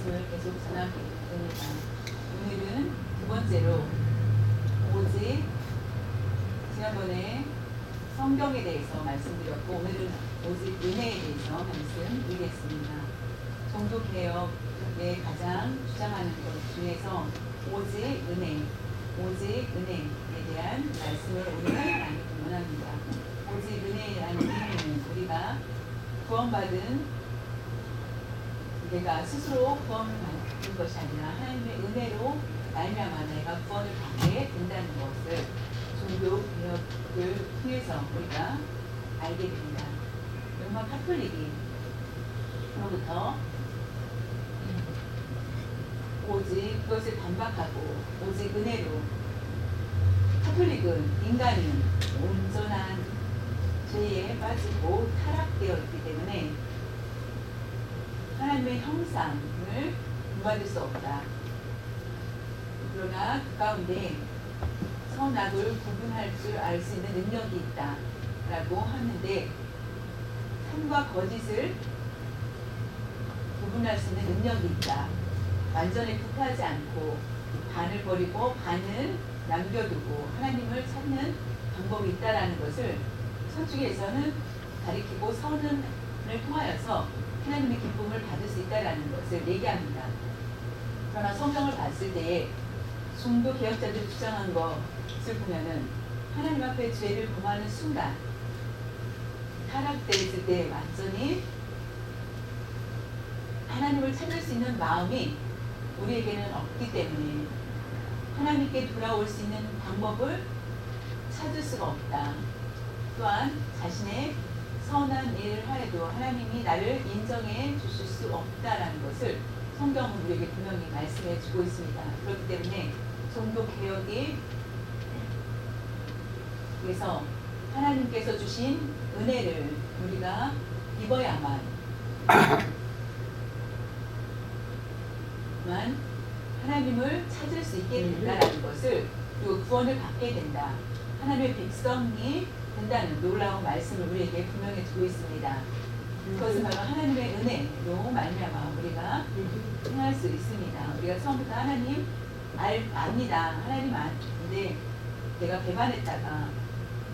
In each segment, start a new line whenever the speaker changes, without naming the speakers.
말씀을 계속 전하게 됩니다. 오늘은 두 번째로 오직 지난번에 성경에 대해서 말씀드렸고 오늘은 오직 은혜에 대해서 말씀드리겠습니다. 종교개혁에 가장 주장하는 것 중에서 오직 은혜에 대한 말씀을 오늘 나누기 원합니다. 오직 은혜라는 의미는 우리가 구원받은 내가 스스로 구원을 받는 것이 아니라 하나님의 은혜로 말미암아 내가 구원을 받게 된다는 것을 종교개혁을 통해서 우리가 알게 됩니다. 로마 카톨릭으로부터 오직 그것을 반박하고 오직 은혜로 카톨릭은 인간은 온전한 죄에 빠지고 타락되어 있기 때문에 하나님의 형상을 본받을 수 없다. 그러나 그 가운데 선악을 구분할 줄 알 수 있는 능력이 있다 라고 하는데 참과 거짓을 구분할 수 있는 능력이 있다. 완전히 구타하지 않고 반을 버리고 반을 남겨두고 하나님을 찾는 방법이 있다라는 것을 서쪽에서는 가리키고 선언을 통하여서 하나님의 기쁨을 받을 수 있다라는 것을 얘기합니다. 그러나 성경을 봤을 때에 종교 개혁자들이 주장한 것을 보면은 하나님 앞에 죄를 범하는 순간 타락되었을 때 완전히 하나님을 찾을 수 있는 마음이 우리에게는 없기 때문에 하나님께 돌아올 수 있는 방법을 찾을 수가 없다. 또한 자신의 선한 일을 하여도 하나님이 나를 인정해 주실 수 없다라는 것을 성경은 우리에게 분명히 말씀해 주고 있습니다. 그렇기 때문에 종교개혁이 그래서 하나님께서 주신 은혜를 우리가 입어야만 하나님을 찾을 수 있게 된다는 것을 그리고 구원을 받게 된다. 하나님의 백성이 된다는 놀라운 말씀을 우리에게 분명히 주고 있습니다. 그것은 바로 하나님의 은혜로 말미암아 우리가 행할 수 있습니다. 우리가 처음부터 하나님 압니다. 하나님 아는데 내가 배반했다가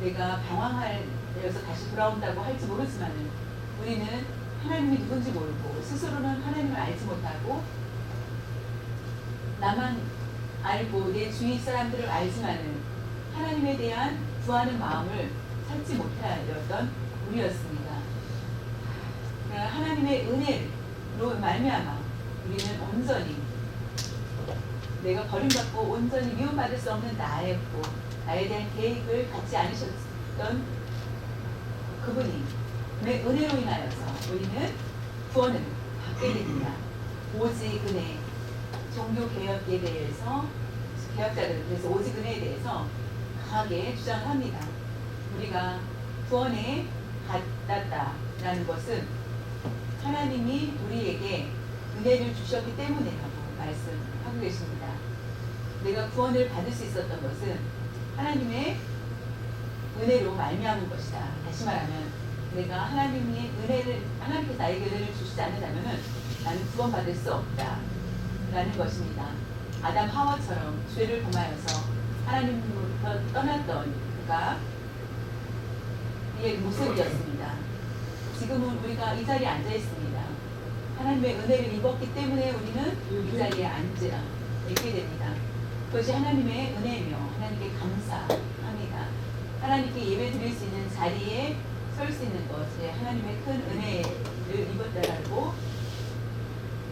내가 방황하여서 다시 돌아온다고 할지 모르지만은 우리는 하나님이 누군지 모르고 스스로는 하나님을 알지 못하고 나만 알고 내 주위 사람들을 알지만은 하나님에 대한 구하는 마음을 찾지 못하였던 우리였습니다. 하나님의 은혜로 말미암아 우리는 온전히 내가 버림받고 온전히 미움받을 수 없는 나였고 나에 대한 계획을 갖지 않으셨던 그분이 내 은혜로 인하여서 우리는 구원을 받게 됩니다. 오직 은혜 종교개혁에 대해서 개혁자들은 그래서 오직 은혜에 대해서 강하게 주장합니다. 우리가 구원에 받았다라는 것은 하나님이 우리에게 은혜를 주셨기 때문이라고 말씀하고 계십니다. 내가 구원을 받을 수 있었던 것은 하나님의 은혜로 말미암은 것이다. 다시 말하면 내가 하나님께서 나에게 은혜를 주시지 않는다면 나는 구원받을 수 없다 라는 것입니다. 아담 하와처럼 죄를 범하여서 하나님으로부터 떠났던 그가 이의 모습이었습니다. 지금은 우리가 이 자리에 앉아 있습니다. 하나님의 은혜를 입었기 때문에 우리는 이 자리에 있게 됩니다. 그것이 하나님의 은혜이며 하나님께 감사합니다. 하나님께 예배 드릴 수 있는 자리에 설 수 있는 것이 하나님의 큰 은혜를 입었다라고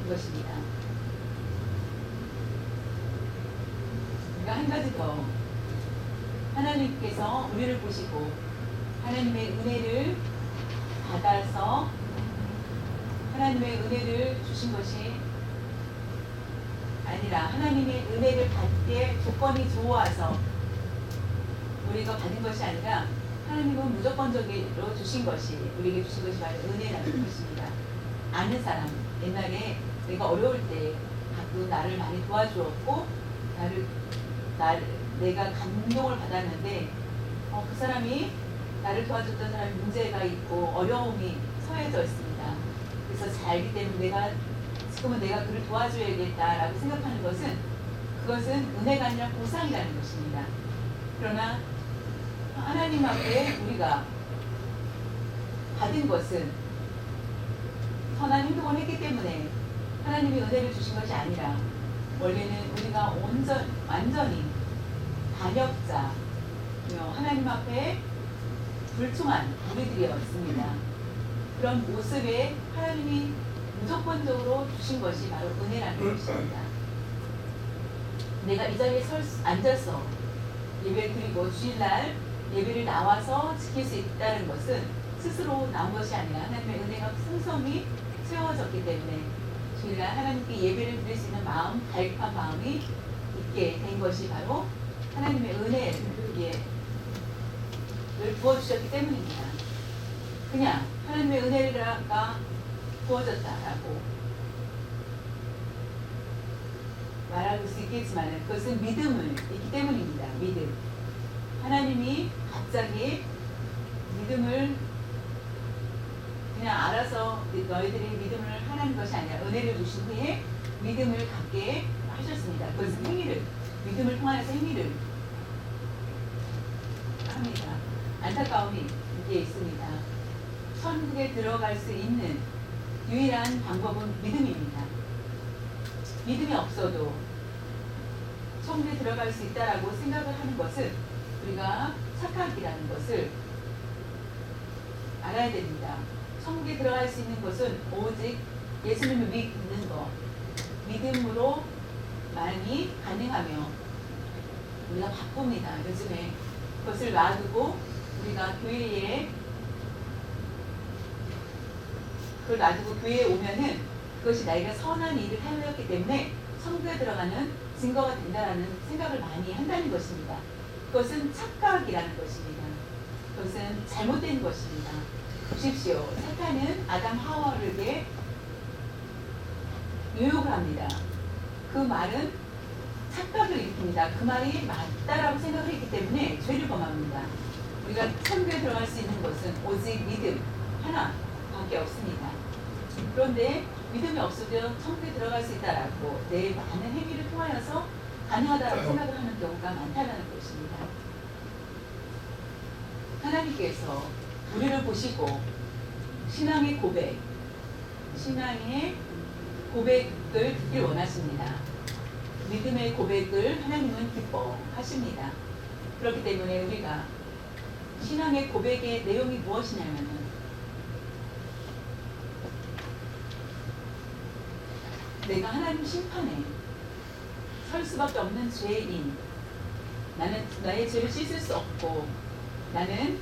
것입니다. 한 가지 더 하나님께서 우리를 보시고 하나님의 은혜를 받아서 하나님의 은혜를 주신 것이 아니라 하나님의 은혜를 받기에 조건이 좋아서 우리가 받은 것이 아니라 하나님은 무조건적으로 주신 것이 우리에게 주신 것이 바로 은혜라는 것입니다. 아는 사람 옛날에 내가 어려울 때 가끔 나를 많이 도와주었고 내가 감동을 받았는데 그 사람이 나를 도와줬던 사람이 문제가 있고 어려움이 처해져 있습니다. 그래서 잘 알기 때문에 내가 지금은 내가 그를 도와줘야겠다라고 생각하는 것은 그것은 은혜가 아니라 보상이라는 것입니다. 그러나 하나님 앞에 우리가 받은 것은 선한 행동을 했기 때문에 하나님이 은혜를 주신 것이 아니라 원래는 우리가 완전히 반역자, 하나님 앞에 불충한 우리들이었습니다. 그런 모습에 하나님이 무조건적으로 주신 것이 바로 은혜라는 것입니다. 내가 이 자리에 앉아서 예배를 드리고 주일날 예배를 나와서 지킬 수 있다는 것은 스스로 나온 것이 아니라 하나님의 은혜가 풍성히 채워졌기 때문에 주일날 하나님께 예배를 드릴 수 있는 마음, 갈급한 마음이 있게 된 것이 바로 하나님의 은혜를 부어주셨기 때문입니다. 그냥 하나님의 은혜가 부어졌다라고 말할 수 있겠지만 그것은 믿음을 있기 때문입니다. 믿음. 하나님이 갑자기 믿음을 그냥 알아서 너희들이 믿음을 하라는 것이 아니라 은혜를 주신 후에 믿음을 갖게 하셨습니다. 그것은 행위를, 믿음을 통하여서 행위를 합니다. 안타까움이 이게 있습니다. 천국에 들어갈 수 있는 유일한 방법은 믿음입니다. 믿음이 없어도 천국에 들어갈 수 있다라고 생각을 하는 것은 우리가 착각이라는 것을 알아야 됩니다. 천국에 들어갈 수 있는 것은 오직 예수님을 믿는 것, 믿음으로 많이 가능하며 우리가 바쁩니다. 요즘에 그것을 놔두고 우리가 그걸 놔두고 교회에 오면은 그것이 나에게 선한 일을 하였기 때문에 천국에 들어가는 증거가 된다라는 생각을 많이 한다는 것입니다. 그것은 착각이라는 것입니다. 그것은 잘못된 것입니다. 보십시오. 사탄은 아담 하와에게 유혹을 합니다. 그 말은 착각을 일으킵니다. 그 말이 맞다라고 생각을 했기 때문에 죄를 범합니다. 우리가 천국에 들어갈 수 있는 것은 오직 믿음 하나밖에 없습니다. 그런데 믿음이 없어도 천국에 들어갈 수 있다라고 내 많은 행위를 통하여서 가능하다고 생각을 하는 경우가 많다는 것입니다. 하나님께서 우리를 보시고 신앙의 고백을 듣길 원하십니다. 믿음의 고백을 하나님은 기뻐하십니다. 그렇기 때문에 우리가 신앙의 고백의 내용이 무엇이냐면은 내가 하나님 심판에 설 수밖에 없는 죄인, 나는 나의 죄를 씻을 수 없고 나는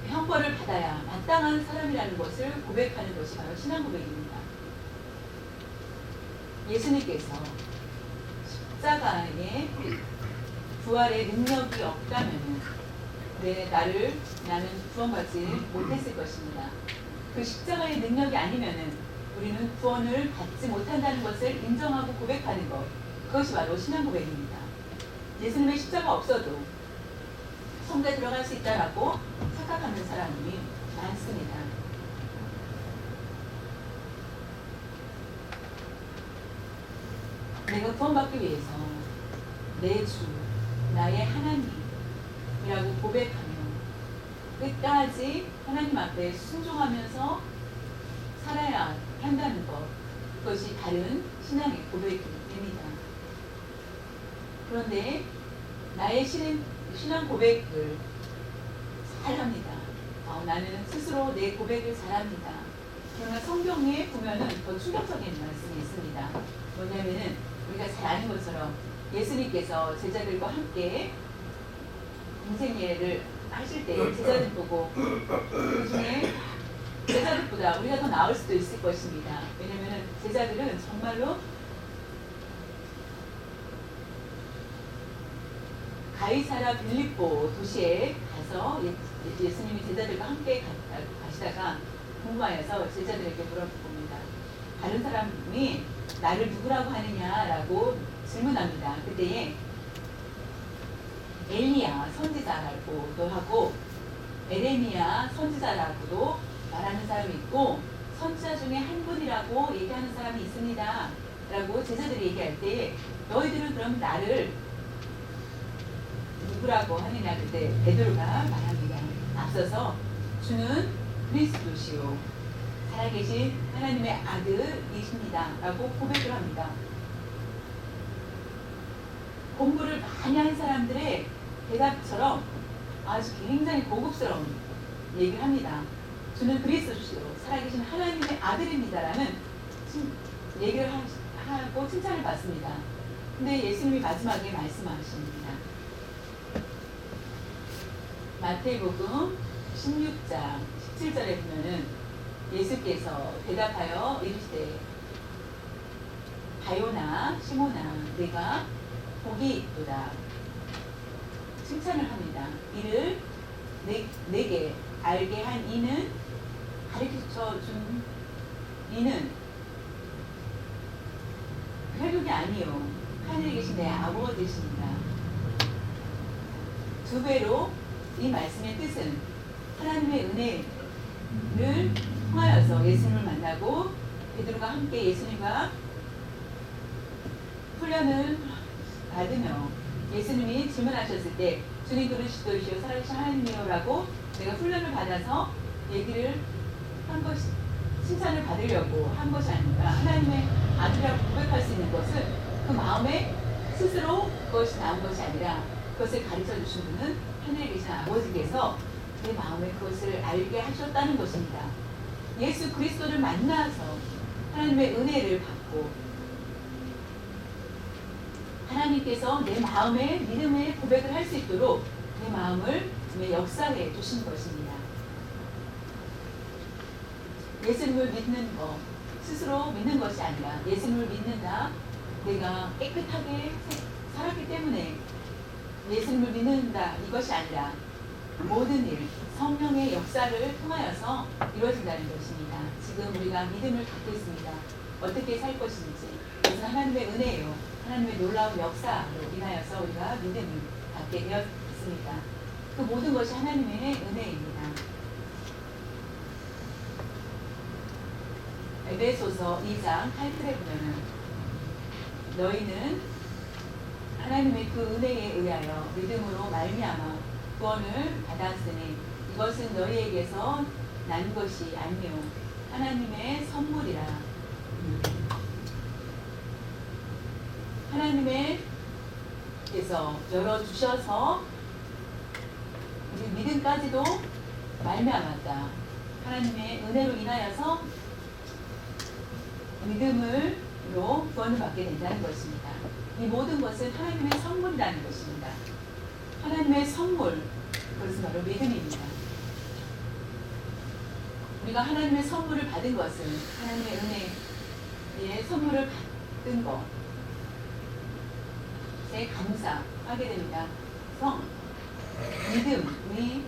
형벌을 받아야 마땅한 사람이라는 것을 고백하는 것이 바로 신앙 고백입니다. 예수님께서 십자가의 부활의 능력이 없다면 나는 구원받지 못했을 것입니다. 그 십자가의 능력이 아니면은 우리는 구원을 받지 못한다는 것을 인정하고 고백하는 것, 그것이 바로 신앙 고백입니다. 예수님의 십자가 없어도 천국에 들어갈 수 있다라고 착각하는 사람이 많습니다. 내가 구원받기 위해서 내 주, 나의 하나님이라고 고백하며 끝까지 하나님 앞에 순종하면서 살아야 한다는 것, 그것이 다른 신앙의 고백입니다. 그런데 나의 신앙 고백을 잘합니다. 나는 스스로 내 고백을 잘합니다. 그러나 성경에 보면은 더 충격적인 말씀이 있습니다. 뭐냐면은 우리가 잘 아는 것처럼 예수님께서 제자들과 함께 공생애를 하실 때 제자들 보고 그 중에 제자들보다 우리가 더 나을 수도 있을 것입니다. 왜냐하면 제자들은 정말로 가이사라 빌립보 도시에 가서 예수님이 제자들과 함께 가시다가 궁금하여서 제자들에게 물어봅니다. 다른 사람이 나를 누구라고 하느냐라고 질문합니다. 그때에 엘리야 선지자라고도 하고 에레미야 선지자라고도 말하는 사람이 있고 선지자 중에 한 분이라고 얘기하는 사람이 있습니다. 라고 제자들이 얘기할 때 너희들은 그럼 나를 누구라고 하느냐 그때 베드로가 말합니다. 앞서서 주는 그리스도시요 살아계신 하나님의 아들이십니다. 라고 고백을 합니다. 공부를 많이 한 사람들의 대답처럼 아주 굉장히 고급스러운 얘기를 합니다. 주는 그리스도시요 살아계신 하나님의 아들입니다라는 얘기를 하고 칭찬을 받습니다. 근데 예수님이 마지막에 말씀하십니다. 마태복음 16장 17절에 보면은 예수께서 대답하여 이르시되 바요나 시모나 내가 복이 있도다 칭찬을 합니다. 이를 내게 알게 한 이는 가르쳐 준 이는 혈육이 아니요 하늘에 계신 내 아버지십니다. 두 배로 이 말씀의 뜻은 하나님의 은혜를 통하여서 예수님을 만나고 베드로가 함께 예수님과 훈련을 받으며 예수님이 질문하셨을 때 주님 그리스도이시오 살아계신 하나님이요 라고 내가 훈련을 받아서 얘기를 한 것이 칭찬을 받으려고 한 것이 아니라 하나님의 아들이라고 고백할 수 있는 것은 그 마음에 스스로 그것이 나온 것이 아니라 그것을 가르쳐 주신 분은 하늘에 계신 아버지께서 내 마음에 그것을 알게 하셨다는 것입니다. 예수 그리스도를 만나서 하나님의 은혜를 받고 하나님께서 내 마음에 믿음의 고백을 할 수 있도록 내 마음을 역사해 주신 것입니다. 예수님을 믿는 것, 스스로 믿는 것이 아니라 예수님을 믿는다. 내가 깨끗하게 살았기 때문에 예수님을 믿는다. 이것이 아니라 모든 일, 성령의 역사를 통하여서 이루어진다는 것입니다. 지금 우리가 믿음을 갖고 있습니다. 어떻게 살 것인지. 그것은 하나님의 은혜예요. 하나님의 놀라운 역사로 인하여서 우리가 믿음을 갖게 되었습니다. 그 모든 것이 하나님의 은혜입니다. 에베소서 2장 8절에 보면은 너희는 하나님의 그 은혜에 의하여 믿음으로 말미암아 구원을 받았으니 이것은 너희에게서 난 것이 아니요 하나님의 선물이라. 하나님께서 열어주셔서 우리 믿음까지도 말미암았다. 하나님의 은혜로 인하여서 믿음으로 구원을 받게 된다는 것입니다. 이 모든 것은 하나님의 선물이라는 것입니다. 하나님의 선물, 그것은 바로 믿음입니다. 우리가 하나님의 선물을 받은 것은 하나님의 은혜의 선물을 받은 것에 감사하게 됩니다. 믿음이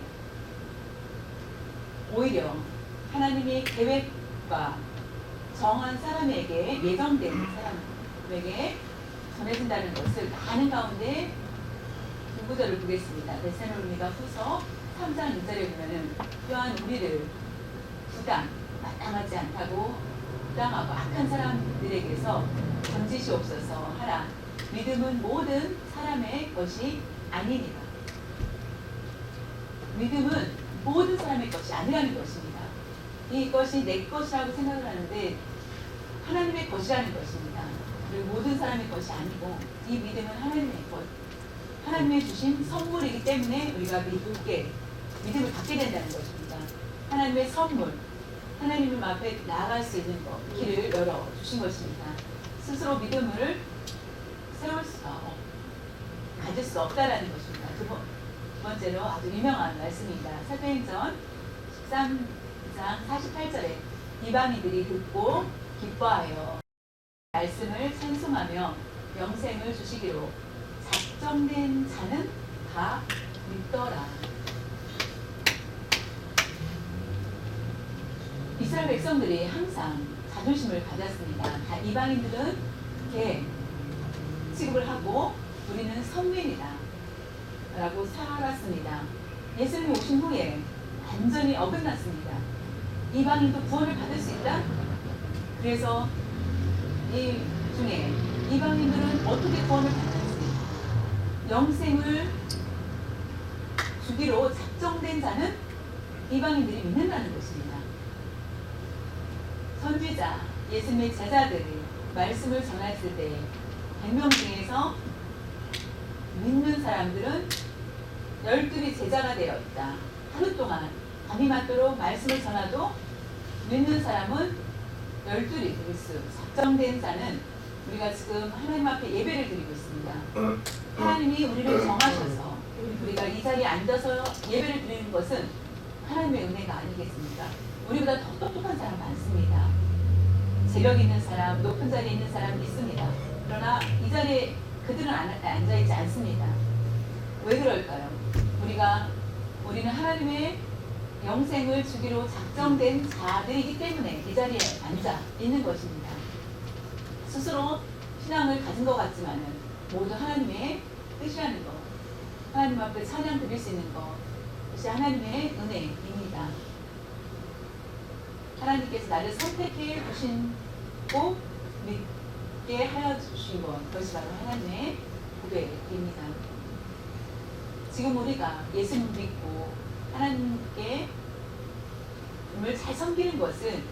오히려 하나님의 계획과 정한 사람에게 예정된 사람에게 전해진다는 것을 많은 가운데 두 구절을 보겠습니다. 데살로니가 후서 3장 1절에 보면은 또한 우리를 마땅하지 않다고 부당하고 악한 사람들에게서 건지시옵소서 하라. 믿음은 모든 사람의 것이 아니니라. 믿음은 모든 사람의 것이 아니라는 것입니다. 이것이 내 것이라고 생각을 하는데 하나님의 것이라는 것입니다. 그리고 모든 사람의 것이 아니고 이 믿음은 하나님의 것, 하나님의 주신 선물이기 때문에 우리가 믿음을 갖게 된다는 것입니다. 하나님의 선물, 하나님 앞에 나아갈 수 있는 것, 길을 열어주신 것입니다. 스스로 믿음을 가질 수 없다라는 것입니다. 두 번째로 아주 유명한 말씀입니다. 사도행전 13장 48절에 이방인들이 듣고 기뻐하여 말씀을 찬송하며 영생을 주시기로 작정된 자는 다 믿더라. 이스라엘 백성들이 항상 자존심을 가졌습니다. 이방인들은 개 취급을 하고 우리는 선민이다 라고 살았습니다. 예수님이 오신 후에 완전히 어긋났습니다. 이방인도 구원을 받을 수 있다? 그래서 이 중에 이방인들은 어떻게 구원을 받는지, 영생을 주기로 작정된 자는 이방인들이 믿는다는 것입니다. 선지자, 예수님의 제자들이 말씀을 전했을 때 100명 중에서 믿는 사람들은 12이 제자가 되어 있다. 하루 동안 밤이 맞도록 말씀을 전하도 믿는 사람은 12이 될 수. 작정된 자는 우리가 지금 하나님 앞에 예배를 드리고 있습니다. 하나님이 우리를 정하셔서 우리가 이 자리에 앉아서 예배를 드리는 것은 하나님의 은혜가 아니겠습니까? 우리보다 더 똑똑한 사람 많습니다. 재력 있는 사람, 높은 자리에 있는 사람 있습니다. 그러나 이 자리에 그들은 앉아있지 않습니다. 왜 그럴까요? 우리는 하나님의 영생을 주기로 작정된 자들이기 때문에 이 자리에 앉아 있는 것입니다. 스스로 신앙을 가진 것 같지만은 모두 하나님의 뜻이라는 것, 하나님 앞에 찬양 드릴 수 있는 것, 그것이 하나님의 은혜입니다. 하나님께서 나를 선택해 주시고 믿게 하여 주신 것, 그것이 바로 하나님의 고백입니다. 지금 우리가 예수님 믿고 하나님께 을 잘 섬기는 것은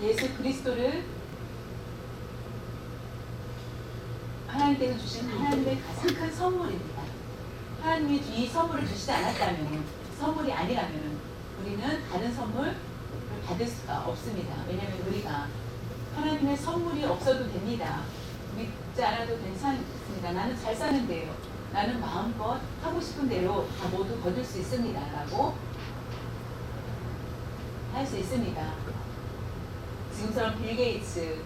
예수 그리스도를 하나님께서 주신 하나님의 가장 큰 선물입니다. 하나님이 이 선물을 주시지 않았다면, 선물이 아니라면 우리는 다른 선물을 받을 수가 없습니다. 왜냐하면 우리가 하나님의 선물이 없어도 됩니다. 믿지 않아도 괜찮습니다. 나는 잘 사는데요. 나는 마음껏 하고 싶은 대로 다 모두 거둘 수 있습니다. 라고 할 수 있습니다. 지금처럼 빌 게이츠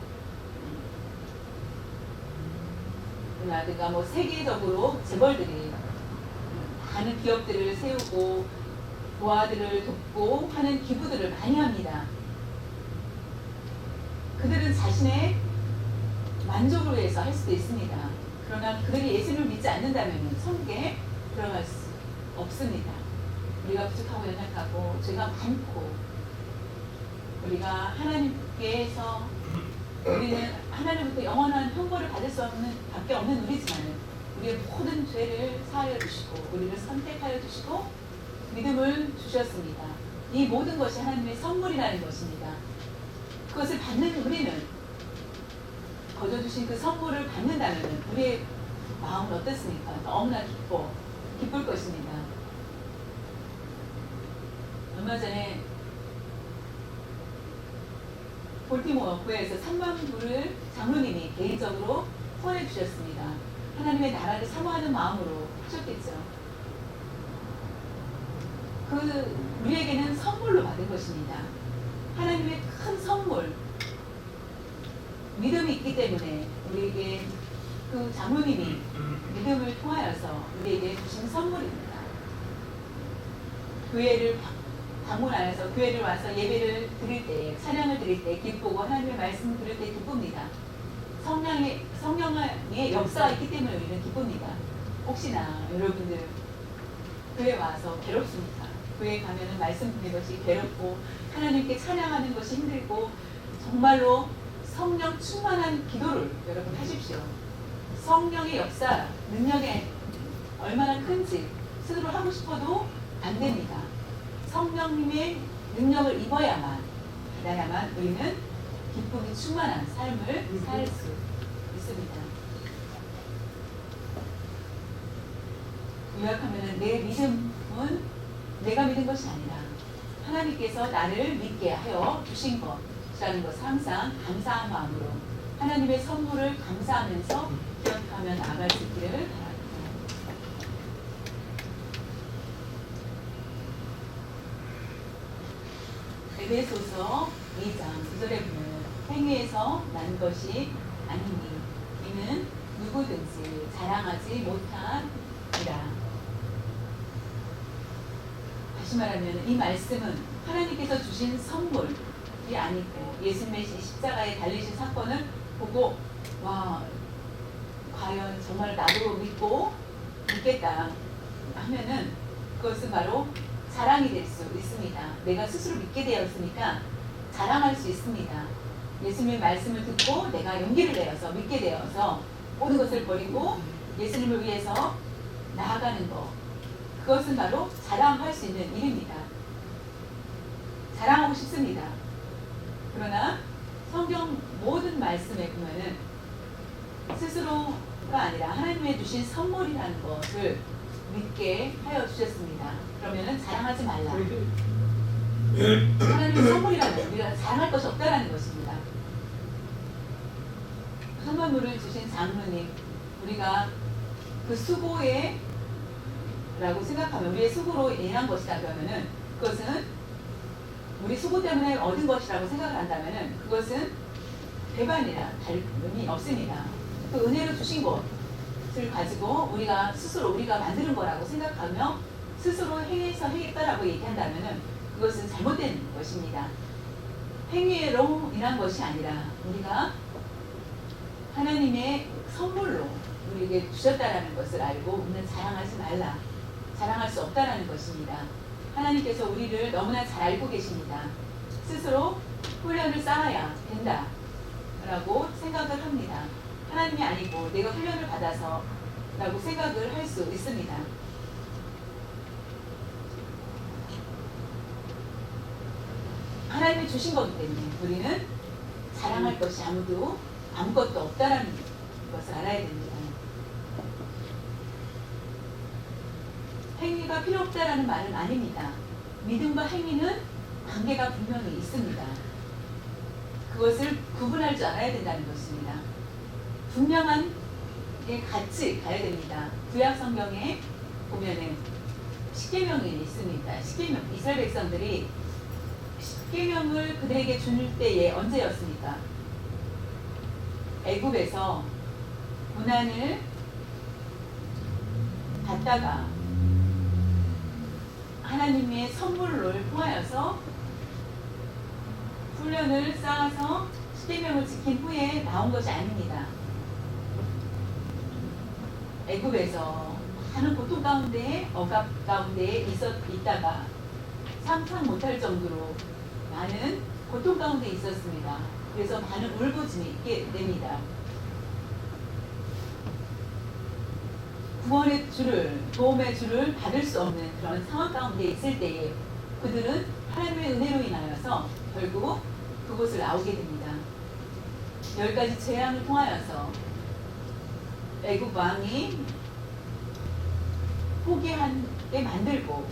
라든가 뭐 세계적으로 재벌들이 많은 기업들을 세우고 부하들을 돕고 하는 기부들을 많이 합니다. 그들은 자신의 만족을 위해서 할 수도 있습니다. 그러나 그들이 예수님을 믿지 않는다면 천국에 들어갈 수 없습니다. 우리가 부족하고 연약하고 죄가 많고 우리가 하나님께서 우리는 하나님부터 영원한 형벌을 받을 수 없는 밖에 없는 우리지만 우리의 모든 죄를 사하여 주시고 우리를 선택하여 주시고 믿음을 주셨습니다. 이 모든 것이 하나님의 선물이라는 것입니다. 그것을 받는 우리는 거둬주신 그 선물을 받는다면 우리의 마음은 어떻습니까? 너무나 기쁠 것입니다. 얼마 전에 볼티모어 교회에서 3만 불을 장로님이 개인적으로 후원해 주셨습니다. 하나님의 나라를 사모하는 마음으로 하셨겠죠. 우리에게는 선물로 받은 것입니다. 하나님의 큰 선물, 믿음이 있기 때문에 우리에게 그 장로님이 믿음을 통하여서 우리에게 주신 선물입니다. 교회를 방문하여서 교회를 와서 예배를 드릴 때, 찬양을 드릴 때 기쁘고 하나님의 말씀을 들을 때 기쁩니다. 성령의 역사가 있기 때문에 우리는 기쁩니다. 혹시나 여러분들 교회 와서 괴롭습니까? 교회 가면은 말씀 듣는 것이 괴롭고 하나님께 찬양하는 것이 힘들고 정말로 성령 충만한 기도를 여러분 하십시오. 성령의 역사, 능력이 얼마나 큰지 스스로 하고 싶어도 안 됩니다. 성령님의 능력을 입어야만, 받아야만 우리는 기쁨이 충만한 삶을 살 수 있습니다. 요약하면 내 믿음은 내가 믿은 것이 아니라 하나님께서 나를 믿게 하여 주신 것이라는 것을 항상 감사한 마음으로 하나님의 선물을 감사하면서 기억하며 나아갈 수 있기를 바랍니다. 에베소서 2장 9절에 보면 행위에서 난 것이 아니니 이는 누구든지 자랑하지 못하니라. 다시 말하면 이 말씀은 하나님께서 주신 선물이 아니고 예수님의 십자가에 달리신 사건을 보고 와 과연 정말 나도 믿겠다 하면은 그것은 바로 자랑이 될 수 있습니다. 내가 스스로 믿게 되었으니까 자랑할 수 있습니다. 예수님의 말씀을 듣고 내가 용기를 내어서 믿게 되어서 모든 것을 버리고 예수님을 위해서 나아가는 것, 그것은 바로 자랑할 수 있는 일입니다. 자랑하고 싶습니다. 그러나 성경 모든 말씀에 보면은 스스로가 아니라 하나님의 주신 선물이라는 것을 믿게 하여 주셨습니다. 그러면은 자랑하지 말라. 하나님의 선물이라면 우리가 자랑할 것이 없다라는 것입니다. 선물을 주신 장로님, 우리가 그 수고에 라고 생각하면 우리의 수고로 인한 것이다 그러면은 그것은 우리 수고 때문에 얻은 것이라고 생각을 한다면은 그것은 배반이라 다름이 없습니다. 그 은혜로 주신 것을 가지고 우리가 스스로 우리가 만드는 거라고 생각하며 스스로 행해서 하겠다라고 얘기한다면은 그것은 잘못된 것입니다. 행위로 인한 것이 아니라 우리가 하나님의 선물로 우리에게 주셨다라는 것을 알고 우리는 자랑하지 말라. 자랑할 수 없다라는 것입니다. 하나님께서 우리를 너무나 잘 알고 계십니다. 스스로 훈련을 쌓아야 된다 라고 생각을 합니다. 하나님이 아니고 내가 훈련을 받아서 라고 생각을 할 수 있습니다. 하나님이 주신 거기 때문에 우리는 자랑할 것이 아무것도 없다라는 것을 알아야 됩니다. 행위가 필요 없다라는 말은 아닙니다. 믿음과 행위는 관계가 분명히 있습니다. 그것을 구분할 줄 알아야 된다는 것입니다. 분명한 게 같이 가야 됩니다. 구약 성경에 보면은 십계명이 있습니다. 십계명, 이스라엘 백성들이 십계명을 그들에게 줄 때에 언제였습니까? 애굽에서 고난을 받다가 하나님의 선물을 통하여서 훈련을 쌓아서 십계명을 지킨 후에 나온 것이 아닙니다. 애굽에서 많은 고통 가운데 억압 가운데 있다가 상상 못할 정도로 많은 고통 가운데 있었습니다. 그래서 많은 울부짖음이 있게 됩니다. 구원의 줄을, 도움의 줄을 받을 수 없는 그런 상황 가운데 있을 때에 그들은 하나님의 은혜로 인하여서 결국 그곳을 나오게 됩니다. 10가지 재앙을 통하여서 애굽 왕이 포기하게 만들고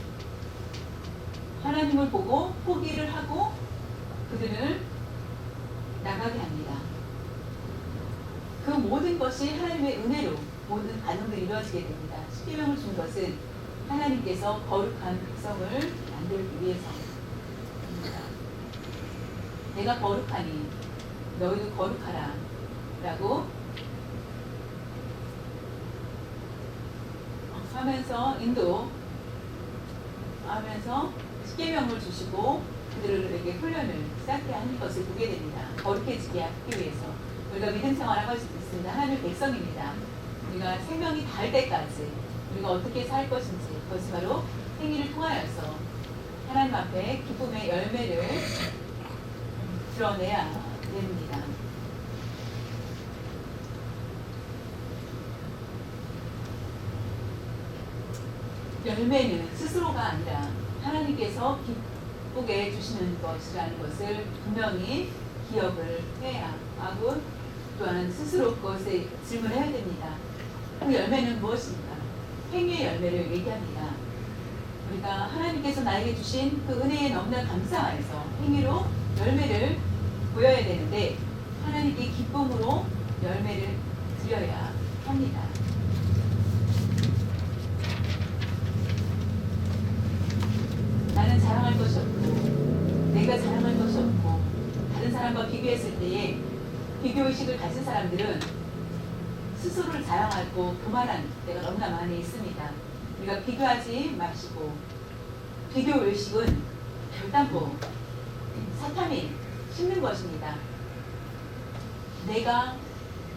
하나님을 보고 포기를 하고 그들을 나가게 합니다. 그 모든 것이 하나님의 은혜로 모든 반응들이 이루어지게 됩니다. 십계명을 준 것은 하나님께서 거룩한 백성을 만들기 위해서입니다. 내가 거룩하니 너희도 거룩하라 라고 하면서 인도하면서 십계명을 주시고 그들에게 훈련을 쌓게 하는 것을 보게 됩니다. 거룩해지게 하기 위해서 우리가 믿음 생활을 하고 있습니다. 하나님의 백성입니다. 우리가 생명이 닿을 때까지 우리가 어떻게 살 것인지 그것이 바로 행위를 통하여서 하나님 앞에 기쁨의 열매를 드러내야 됩니다. 열매는 스스로가 아니라 하나님께서 기쁘게 주시는 것이라는 것을 분명히 기억을 해야 하고 또한 스스로 그것에 질문해야 됩니다. 그 열매는 무엇입니까? 행위의 열매를 얘기합니다. 우리가 하나님께서 나에게 주신 그 은혜에 너무나 감사해서 행위로 열매를 보여야 되는데 하나님께 기쁨으로 열매를 드려야 합니다. 나는 자랑할 것이 없고 내가 자랑할 것이 없고 다른 사람과 비교했을 때에 비교의식을 가진 사람들은 스스로를 자랑하고 교만한 때가 너무나 많이 있습니다. 우리가 비교하지 마시고 비교의식은 결단코 사탄이 심는 것입니다. 내가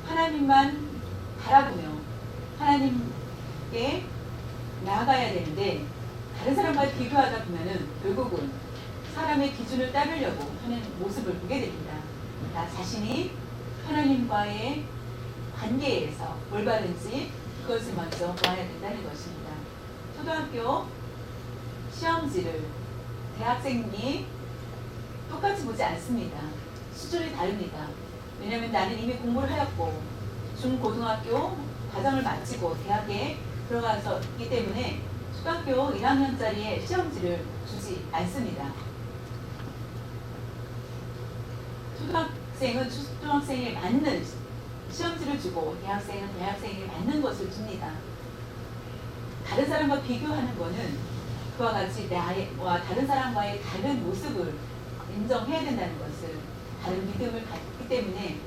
하나님만 바라보며 하나님께 나아가야 되는데 다른 사람과 비교하다 보면은 결국은 사람의 기준을 따르려고 하는 모습을 보게 됩니다. 나 자신이 하나님과의 관계에서 올바른지 그것을 먼저 보아야 된다는 것입니다. 초등학교 시험지를 대학생이 똑같이 보지 않습니다. 수준이 다릅니다. 왜냐하면 나는 이미 공부를 하였고 중고등학교 과정을 마치고 대학에 들어가서 있기 때문에 초등학교 1학년짜리의 시험지를 주지 않습니다. 초등학생은 초등학생에 맞는 시험지를 주고 대학생은 대학생에 맞는 것을 줍니다. 다른 사람과 비교하는 것은 그와 같이 나와 다른 사람과의 다른 모습을 인정해야 된다는 것을 다른 믿음을 갖기 때문에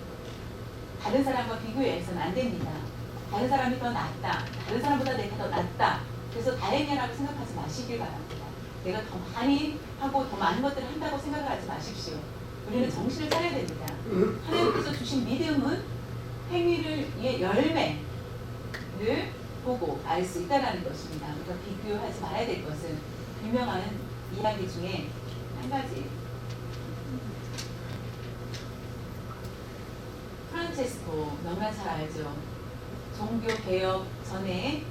다른 사람과 비교해서는 안 됩니다. 다른 사람이 더 낫다. 다른 사람보다 내가 더 낫다. 그래서 다행이라고 생각하지 마시길 바랍니다. 내가 더 많이 하고 더 많은 것들을 한다고 생각을 하지 마십시오. 우리는 정신을 차려야 됩니다. 하나님께서 주신 믿음은 행위의 열매를 보고 알 수 있다는 것입니다. 우리가 비교하지 말아야 될 것은 유명한 이야기 중에 한 가지. 프란체스코 너무나 잘 알죠. 종교 개혁 전에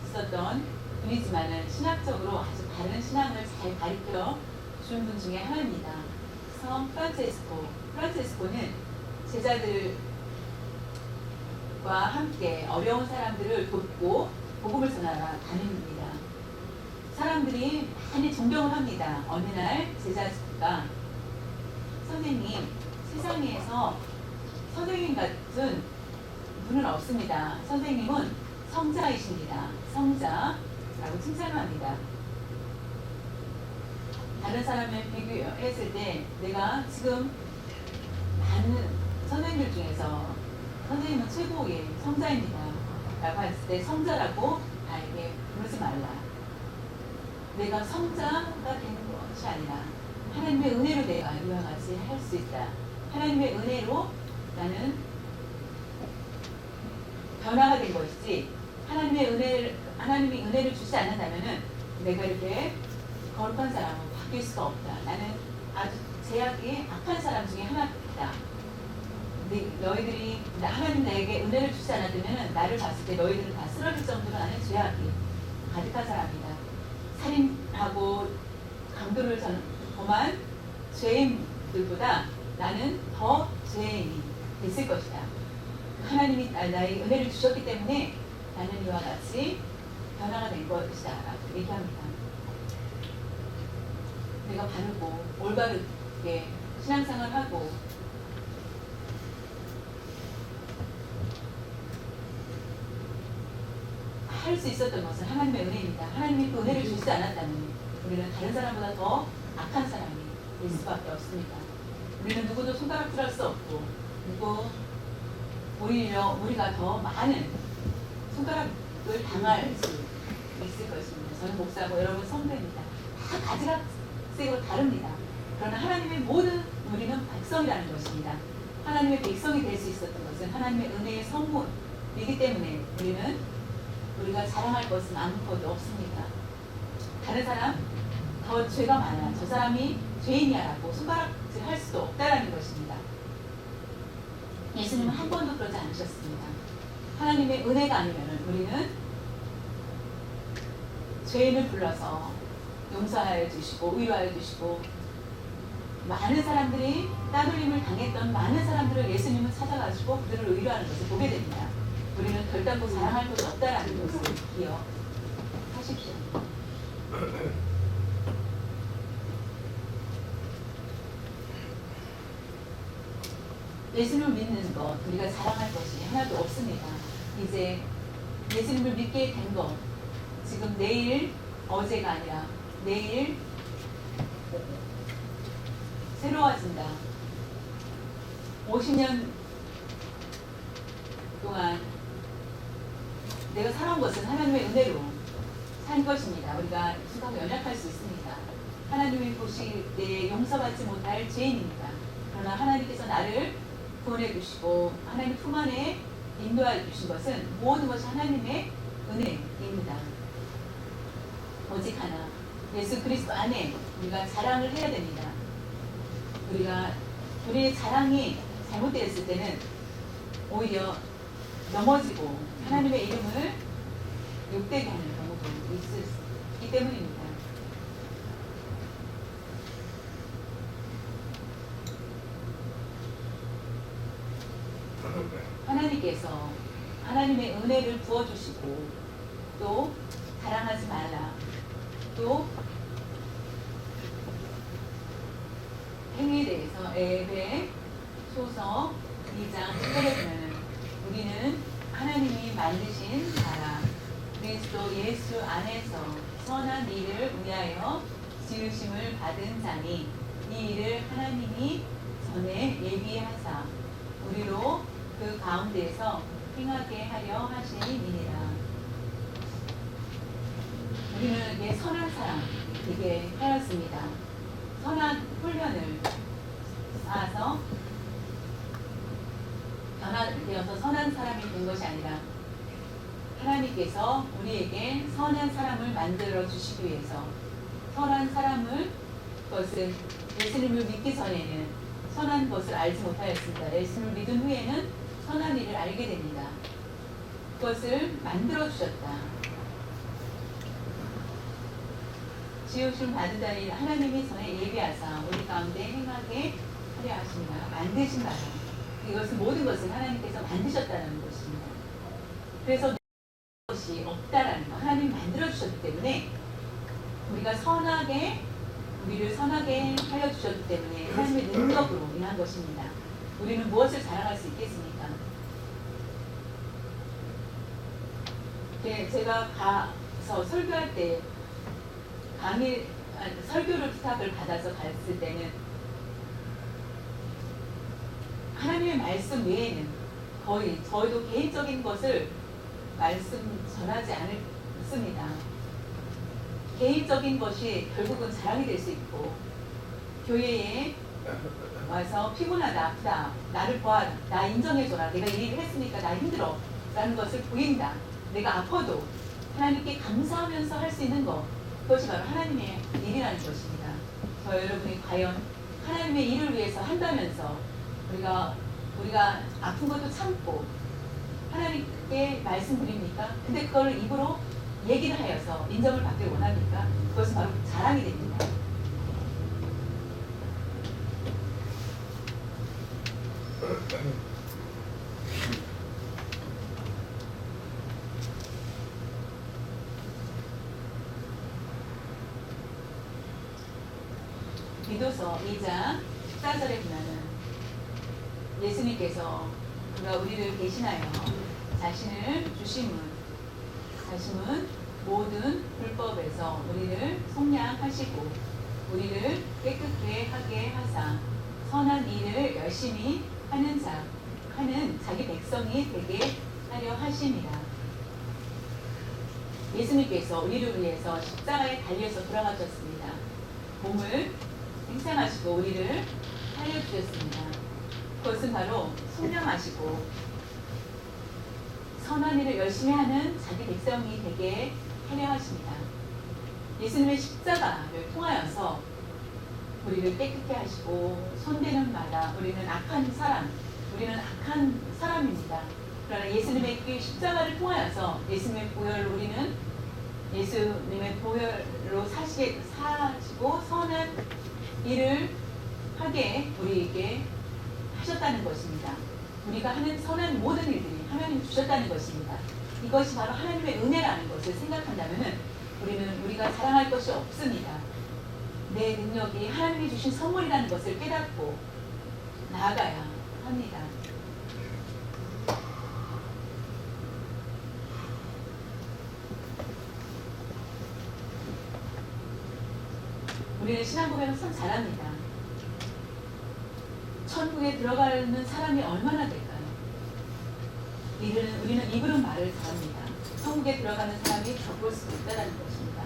있었던 분이지만은 신학적으로 아주 바른 신앙을 잘 가르쳐 준 분 중에 하나입니다. 성 프란체스코. 프란체스코는 제자들과 함께 어려운 사람들을 돕고 복음을 전하러 다닙니다. 사람들이 많이 존경을 합니다. 어느 날 제자가 선생님, 세상에서 선생님 같은 분은 없습니다. 선생님은 성자이십니다. 성자라고 칭찬을 합니다. 다른 사람을 비교했을 때 내가 지금 많은 선생님들 중에서 선생님은 최고의 성자입니다. 라고 했을 때 성자라고 나에게 부르지 말라. 내가 성자가 되는 것이 아니라 하나님의 은혜로 내가 이와 같이 할 수 있다. 하나님의 은혜로 나는 변화가 된 것이지 하나님이 은혜를 주지 않는다면은 내가 이렇게 거룩한 사람은 바뀔 수가 없다. 나는 아주 제약이 악한 사람 중에 하나다. 너희들이 하나님 나에게 은혜를 주지 않았다면 나를 봤을 때 너희들은 다 쓰러질 정도로 나는 죄악이 가득한 사람이다. 살인하고 강도를 범한 죄인들보다 나는 더 죄인이 됐을 것이다. 하나님이 나에게 은혜를 주셨기 때문에 나는 이와 같이 변화가 된 것이다 라고 얘기합니다. 내가 바르고 올바르게 신앙생활을 하고 할 수 있었던 것은 하나님의 은혜입니다. 하나님이 그 은혜를 주지 않았다면 우리는 다른 사람보다 더 악한 사람이 될 수밖에 없습니다. 우리는 누구도 손가락질할 수 없고 오히려 우리가 더 많은 손가락을 당할 수 있을 것입니다. 저는 목사고 여러분 성도입니다. 다 가지각색으로 다릅니다. 그러나 하나님의 모든 우리는 백성이라는 것입니다. 하나님의 백성이 될 수 있었던 것은 하나님의 은혜의 성문이기 때문에 우리가 자랑할 것은 아무것도 없습니다. 다른 사람 더 죄가 많아. 저 사람이 죄인이야라고 손가락질 할 수도 없다라는 것입니다. 예수님은 한 번도 그러지 않으셨습니다. 하나님의 은혜가 아니면 우리는 죄인을 불러서 용서하여 주시고 위로하여 주시고 많은 사람들이 따돌림을 당했던 많은 사람들을 예수님은 찾아가시고 그들을 위로하는 것을 보게 됩니다. 우리는 결단코 자랑할 것이 없다라는 것을 기억하십시오. 예수님을 믿는 것, 우리가 자랑할 것이 하나도 없습니다. 이제 예수님을 믿게 된 것, 지금 내일, 어제가 아니라 내일 새로워진다. 50년 동안 내가 살아온 것은 하나님의 은혜로 산 것입니다. 우리가 순간에 연약할 수 있습니다. 하나님이 보실 때 용서받지 못할 죄인입니다. 그러나 하나님께서 나를 구원해 주시고 하나님 품 안에 인도해 주신 것은 모든 것이 하나님의 은혜입니다. 오직 하나 예수 그리스도 안에 우리가 자랑을 해야 됩니다. 우리의 자랑이 잘못되었을 때는 오히려 넘어지고 하나님의 이름을 욕되게 하는 경우도 있기 때문입니다. 하나님께서 하나님의 은혜를 부어주시고 또 자랑하지 말라, 또 행위에 대해서 에베소서 2장 1절에 보면 우리는 하나님이 만드신 나라 그리스도 예수 안에서 선한 일을 위하여 지으심을 받은 자니 이 일을 하나님이 전에 예비하사 우리로 그 가운데에서 행하게 하려 하시니라. 우리는 이게 선한 사람 되게 하였습니다. 선한 훈련을 쌓아서 변화되어서 선한 사람이 된 것이 아니라 하나님께서 우리에게 선한 사람을 만들어 주시기 위해서 선한 사람을 그것은 예수님을 믿기 전에는 선한 것을 알지 못하였습니다. 예수님을 믿은 후에는 선한 일을 알게 됩니다. 그것을 만들어 주셨다. 지으심 받은 자를 하나님이 전에 예비하사 우리 가운데 행하게 하려 하십니다. 만드신 바라. 이것은 모든 것을 하나님께서 만드셨다는 것입니다. 그래서 것이 없다라는 거 하나님이 만들어 주셨기 때문에 우리를 선하게 하여 주셨기 때문에 하나님의 능력으로 인한 것입니다. 우리는 무엇을 자랑할 수 있겠습니까? 제가 가서 설교할 때 설교를 부탁을 받아서 갔을 때는 하나님의 말씀 외에는 거의 저희도 개인적인 것을 말씀 전하지 않습니다. 개인적인 것이 결국은 자랑이 될 수 있고 교회에 와서 피곤하다, 아프다, 나를 보아라, 나 인정해줘라, 내가 이 일을 했으니까 나 힘들어 라는 것을 보인다. 내가 아파도 하나님께 감사하면서 할 수 있는 것, 그것이 바로 하나님의 일이라는 것입니다. 여러분이 과연 하나님의 일을 위해서 한다면서 우리가 아픈 것도 참고 하나님께 말씀드립니까? 근데 그걸 입으로 얘기를 하여서 인정을 받길 원합니까? 그것은 바로 자랑이 됩니다. 디도서 2장 14절에 보면은 예수님께서 그가 우리를 대신하여 자신은 모든 불법에서 우리를 속량하시고 우리를 깨끗게 하게 하사 선한 일을 열심히 하는 자기 백성이 되게 하려 하십니다. 예수님께서 우리를 위해서 십자가에 달려서 돌아가셨습니다. 몸을 생생하시고 우리를 살려주셨습니다. 그것은 바로 속량하시고 선한 일을 열심히 하는 자기 백성이 되게 하려 하십니다. 예수님의 십자가를 통하여서 우리를 깨끗게 하시고 손대는 마다 우리는 악한 사람입니다. 그러나 예수님의 그 십자가를 통하여서 예수님의 보혈로 사시고 선한 일을 하게 우리에게 하셨다는 것입니다. 우리가 하는 선한 모든 일들이 하나님 주셨다는 것입니다. 이것이 바로 하나님의 은혜라는 것을 생각한다면 우리가 자랑할 것이 없습니다. 내 능력이 하나님이 주신 선물이라는 것을 깨닫고 나아가야 합니다. 우리는 신앙 고백을 참 잘합니다. 천국에 들어가는 사람이 얼마나 될까요? 우리는 입으로 말을 잘합니다. 천국에 들어가는 사람이 적을 수도 있다는 것입니다.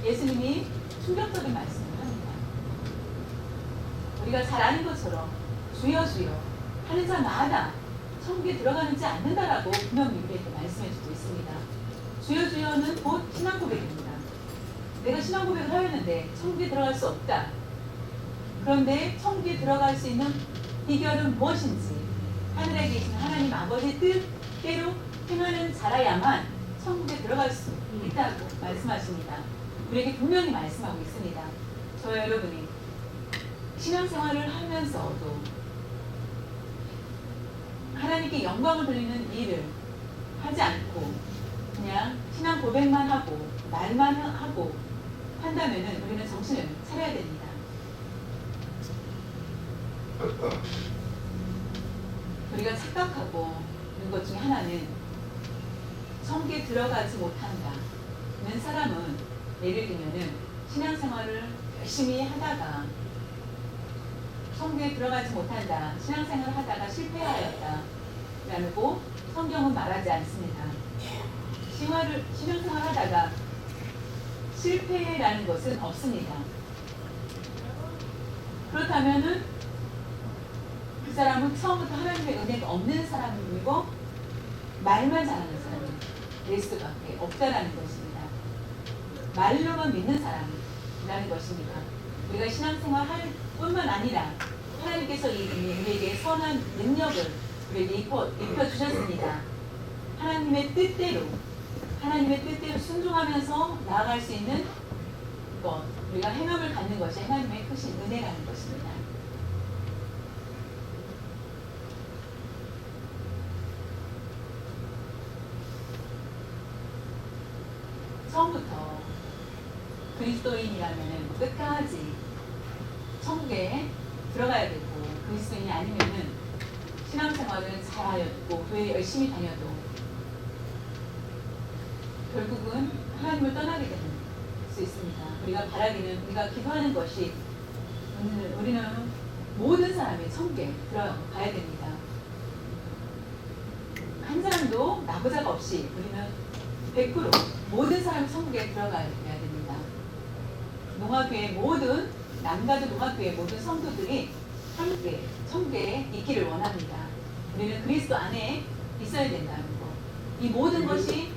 예수님이 충격적인 말씀을 합니다. 우리가 잘 아는 것처럼 주여 주여 하는 자마다 천국에 들어가는지 않는다라고 분명히 우리에게 말씀해 주고 있습니다. 주여 주여는 곧 신앙 고백입니다. 내가 신앙 고백을 하였는데 천국에 들어갈 수 없다. 그런데 천국에 들어갈 수 있는 비결은 무엇인지 하늘에 계신 하나님 아버지 뜻대로 행하는 자라야만 천국에 들어갈 수 있다고 말씀하십니다. 우리에게 분명히 말씀하고 있습니다. 저와 여러분이 신앙생활을 하면서도 하나님께 영광을 돌리는 일을 하지 않고 그냥 신앙 고백만 하고 말만 하고 한다면 우리는 정신을 차려야 됩니다. 우리가 착각하고 있는 것 중에 하나는 천국에 들어가지 못한다는 사람은 예를 들면은 신앙생활을 열심히 하다가 천국에 들어가지 못한다, 신앙생활을 하다가 실패하였다 라고 성경은 말하지 않습니다. 신앙생활을 하다가 실패라는 것은 없습니다. 그렇다면은 그 사람은 처음부터 하나님의 은혜가 없는 사람이고 말만 잘하는 사람이 될 수밖에 없다라는 것입니다. 말로만 믿는 사람이라는 것입니다. 우리가 신앙생활 할 뿐만 아니라 하나님께서 우리에게 선한 능력을 우리에게 입혀주셨습니다. 하나님의 뜻대로 순종하면서 나아갈 수 있는 것, 우리가 행함을 갖는 것이 하나님의 크신 은혜라는 것입니다. 처음부터 그리스도인이라면 끝까지 천국에 들어가야 되고, 그리스도인이 아니면은 신앙생활을 잘하였고 교회 열심히 다녀도 결국은 하나님을 떠나게 되는 수 있습니다. 우리가 바라기는, 우리가 기도하는 것이 우리는 모든 사람이 천국에 들어가야 됩니다. 한 사람도 나부자가 없이 우리는 100% 모든 사람이 천국에 들어가야 됩니다. 농화교회 모든 남가주 농화교회 모든 성도들이 함께 천국에 있기를 원합니다. 우리는 그리스도 안에 있어야 된다는 것. 이 모든 것이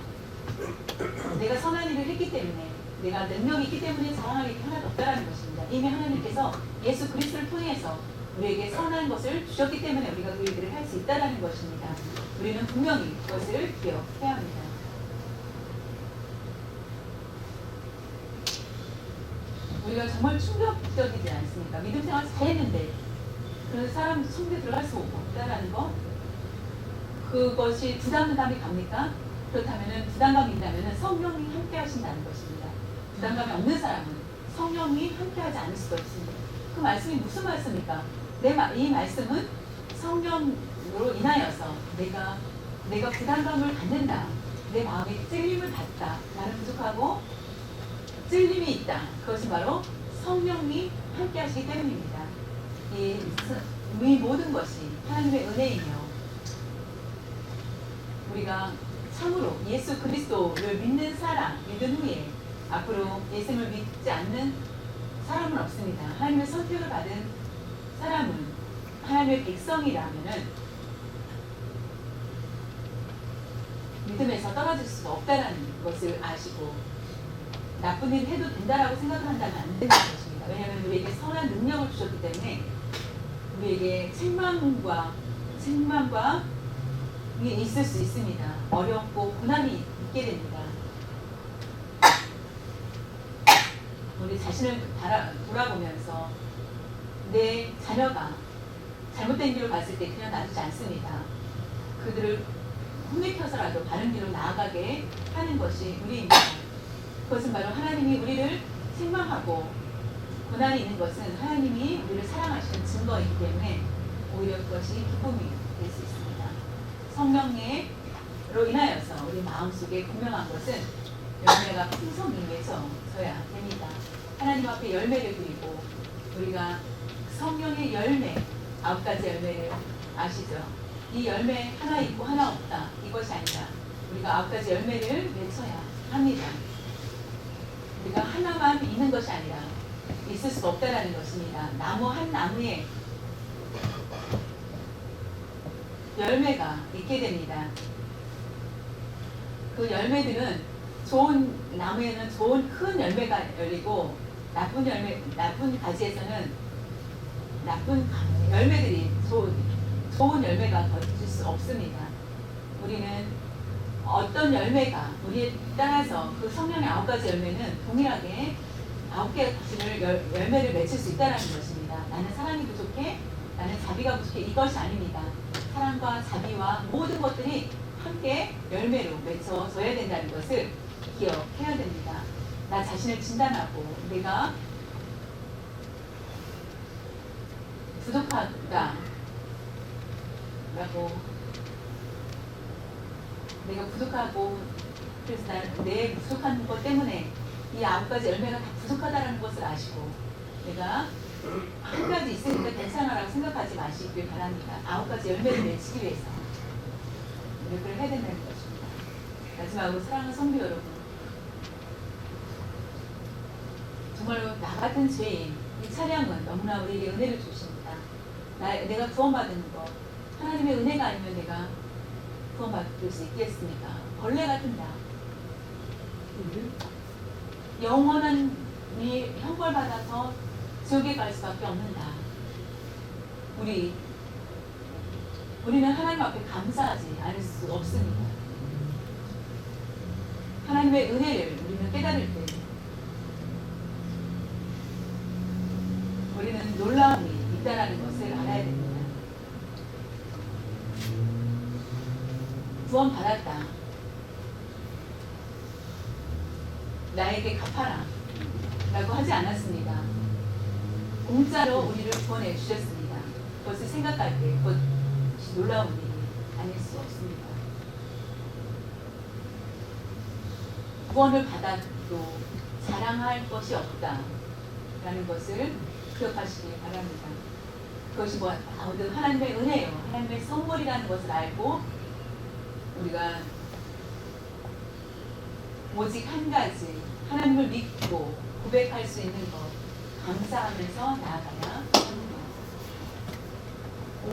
내가 선한 일을 했기 때문에, 내가 능력이 있기 때문에 자랑할 일이 하나도 없다는 것입니다. 이미 하나님께서 예수 그리스도를 통해서 우리에게 선한 것을 주셨기 때문에 우리가 그 일들을 할 수 있다는 것입니다. 우리는 분명히 그것을 기억해야 합니다. 우리가 정말 충격적이지 않습니까? 믿음 생활 잘했는데 그 사람 천국에 들어갈 수 없다라는 것, 그것이 부담감이 갑니까? 그렇다면 부담감이 있다면 성령이 함께 하신다는 것입니다. 부담감이 없는 사람은 성령이 함께 하지 않을 수가 있습니다. 그 말씀이 무슨 말씀입니까? 이 말씀은 성령으로 인하여서 내가 부담감을 갖는다, 내 마음이 찔림을 받다, 나는 부족하고 찔림이 있다. 그것은 바로 성령이 함께 하시기 때문입니다. 이 모든 것이 하나님의 은혜이며, 우리가 참으로 예수 그리스도를 믿는 사람, 믿은 후에 앞으로 예수님을 믿지 않는 사람은 없습니다. 하나님의 선택을 받은 사람은, 하나님의 백성이라면은 믿음에서 떨어질 수가 없다는 것을 아시고, 나쁜 일을 해도 된다라고 생각을 한다면 안 되는 것입니다. 왜냐하면 우리에게 선한 능력을 주셨기 때문에 우리에게 책망과 있을 수 있습니다. 어렵고 고난이 있게 됩니다. 우리 자신을 돌아보면서 내 자녀가 잘못된 길로 갔을 때 그냥 놔두지 않습니다. 그들을 혼내켜서라도 바른 길로 나아가게 하는 것이 우리입니다. 그것은 바로 하나님이 우리를 책망하고 고난이 있는 것은 하나님이 우리를 사랑하시는 증거이기 때문에 오히려 그것이 기쁨이 될 수 있습니다. 성령으로 인하여서 우리 마음속에 분명한 것은 열매가 풍성히 맺어져야 됩니다. 하나님 앞에 열매를 드리고, 우리가 성령의 열매, 9가지 열매를 아시죠? 이 열매 하나 있고 하나 없다, 이것이 아니라 우리가 9가지 열매를 맺어야 합니다. 우리가 하나만 있는 것이 아니라 있을 수가 없다라는 것입니다. 나무 한 나무에 열매가 있게 됩니다. 그 열매들은 좋은 나무에는 좋은 큰 열매가 열리고 나쁜 가지에서는 나쁜 열매들이 좋은 열매가 거칠 수 없습니다. 우리는 어떤 열매가 우리에 따라서 그 성령의 9가지 열매는 동일하게 9개의 가지를 열매를 맺힐 수 있다는 것입니다. 나는 사랑이 부족해, 나는 자비가 부족해, 이것이 아닙니다. 사랑과 자비와 모든 것들이 함께 열매로 맺혀져야 된다는 것을 기억해야 됩니다. 나 자신을 진단하고 내가 부족하다 라고 내가 부족하고 그래서 내 부족한 것 때문에 이 9가지 열매가 다 부족하다는 것을 아시고 내가 한 가지 있으니까 괜찮아라고 생각하지 마시길 바랍니다. 9가지 열매를 맺히기 위해서 노력을 해야 된다는 것입니다. 마지막으로 사랑하는 성도 여러분, 정말로 나 같은 죄인 이 차량은 너무나 우리에게 은혜를 주십니다. 내가 구원받은 것 하나님의 은혜가 아니면 내가 구원받을 수 있겠습니까? 벌레 같은 나 영원한 형벌받아서 지옥에 갈 수밖에 없는 나 우리는 하나님 앞에 감사하지 않을 수 없습니다. 하나님의 은혜를 우리는 깨달을 때 우리는 놀라움이 있다는 것을 알아야 됩니다. 구원받았다. 나에게 갚아라 라고 하지 않았습니다. 공짜로 우리를 구원해 주셨습니다. 그것을 생각할 때 그것이 놀라운 일이 아닐 수 없습니다. 구원을 받아도 자랑할 것이 없다 라는 것을 기억하시기 바랍니다. 그것이 모두 하나님의 은혜요, 하나님의 선물이라는 것을 알고 우리가 오직 한 가지 하나님을 믿고 고백할 수 있는 것 감사하면서 나아가야 합니다.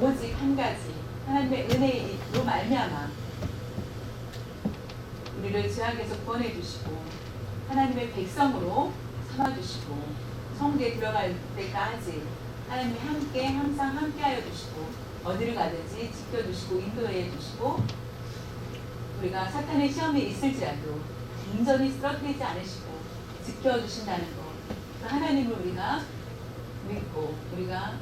오직 한 가지 하나님의 은혜로 말미암아 우리를 죄악에서 구원해 주시고 하나님의 백성으로 삼아 주시고 성지에 들어갈 때까지 하나님이 함께 항상 함께하여 주시고 어디를 가든지 지켜주시고 인도해 주시고 우리가 사탄의 시험이 있을지라도 완전히 쓰러뜨리지 않으시고 지켜주신다는 것, 그 하나님을 우리가 믿고 우리가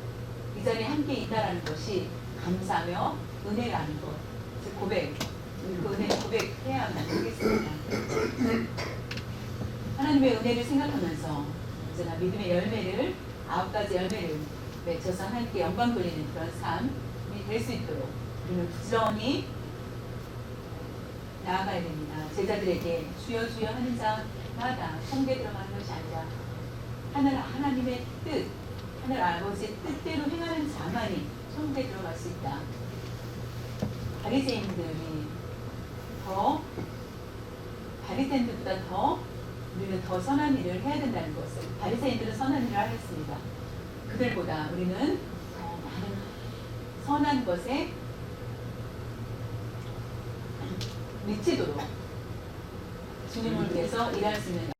이 자리에 함께 있다라는 것이 감사하며 은혜라는 것, 즉 고백, 그 은혜를 고백해야만 되겠습니다. 하나님의 은혜를 생각하면서 언제나 믿음의 열매를 9가지 열매를 맺혀서 하나님께 영광 돌리는 그런 삶이 될 수 있도록 우리는 부지런히 나아가야 됩니다. 제자들에게 주여 주여 하는 자마다 성계에 들어가는 것이 아니라 하나님의 뜻, 하늘 아버지의 뜻대로 행하는 자만이 성계에 들어갈 수 있다. 바리새인들보다 더 우리는 더 선한 일을 해야 된다는 것을, 바리새인들은 선한 일을 하였습니다. 그들보다 우리는 많은 선한 것에 미치도록 주님을 위해서 일할 수 있는